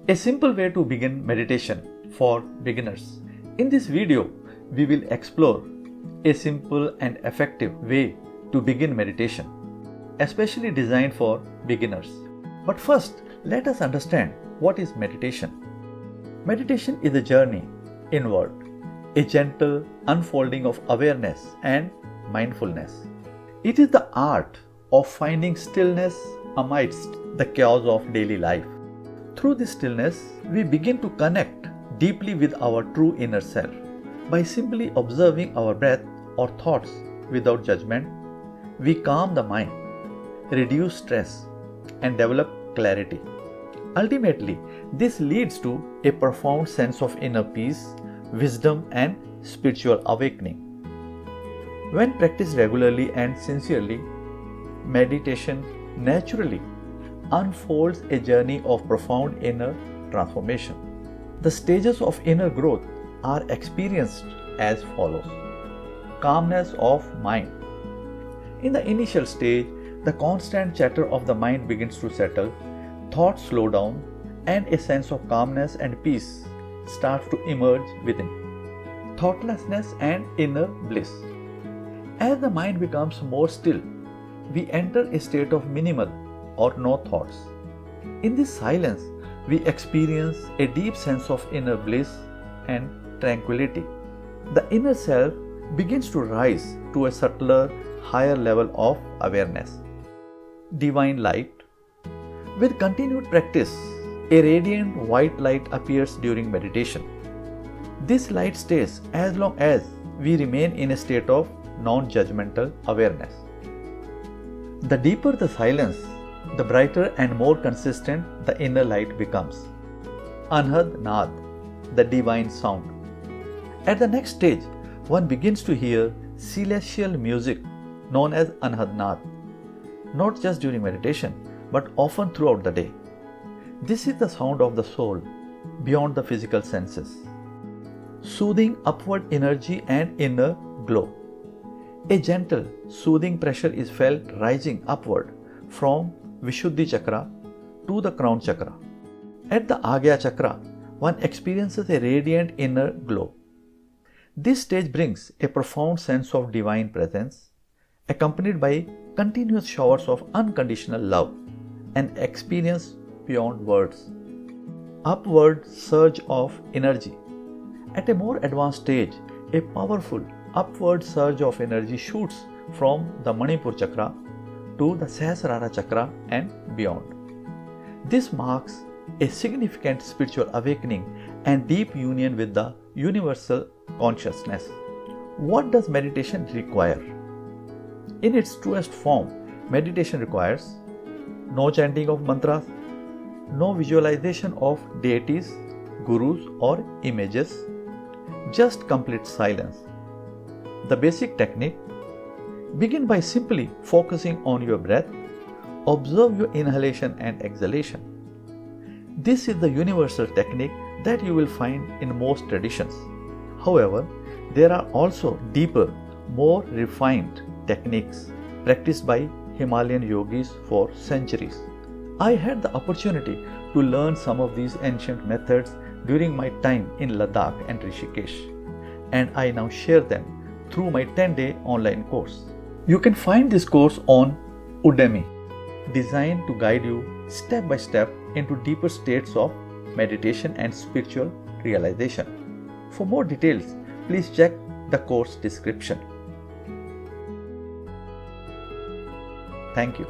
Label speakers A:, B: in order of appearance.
A: A simple way to begin meditation for beginners. In this video, we will explore a simple and effective way to begin meditation, especially designed for beginners. But first, let us understand what is meditation. Meditation is a journey inward, a gentle unfolding of awareness and mindfulness. It is the art of finding stillness amidst the chaos of daily life. Through this stillness, we begin to connect deeply with our true inner self. By simply observing our breath or thoughts without judgment, we calm the mind, reduce stress, and develop clarity. Ultimately, this leads to a profound sense of inner peace, wisdom, and spiritual awakening. When practiced regularly and sincerely, meditation naturally unfolds a journey of profound inner transformation. The stages of inner growth are experienced as follows. Calmness of mind. In the initial stage, the constant chatter of the mind begins to settle, thoughts slow down, and a sense of calmness and peace starts to emerge within. Thoughtlessness and inner bliss. As the mind becomes more still, we enter a state of minimal or no thoughts. In this silence, we experience a deep sense of inner bliss and tranquility. The inner self begins to rise to a subtler, higher level of awareness. Divine light. With continued practice, a radiant white light appears during meditation. This light stays as long as we remain in a state of non-judgmental awareness. The deeper the silence, the brighter and more consistent the inner light becomes. Anhad Naad, the divine sound. At the next stage, one begins to hear celestial music known as Anhad Naad, not just during meditation, but often throughout the day. This is the sound of the soul beyond the physical senses. Soothing upward energy and inner glow. A gentle, soothing pressure is felt rising upward from Vishuddhi chakra to the crown chakra. At the Agya chakra, one experiences a radiant inner glow. This stage brings a profound sense of divine presence, accompanied by continuous showers of unconditional love, an experience beyond words. Upward surge of energy. At a more advanced stage, a powerful upward surge of energy shoots from the Manipur chakra to the Sahasrara chakra and beyond. This marks a significant spiritual awakening and deep union with the universal consciousness. What does meditation require? In its truest form, meditation requires no chanting of mantras, no visualization of deities, gurus, or images, just complete silence. The basic technique: begin by simply focusing on your breath. Observe your inhalation and exhalation. This is the universal technique that you will find in most traditions. However, there are also deeper, more refined techniques practiced by Himalayan yogis for centuries. I had the opportunity to learn some of these ancient methods during my time in Ladakh and Rishikesh, and I now share them through my 10-day online course. You can find this course on Udemy, designed to guide you step by step into deeper states of meditation and spiritual realization. For more details, please check the course description. Thank you.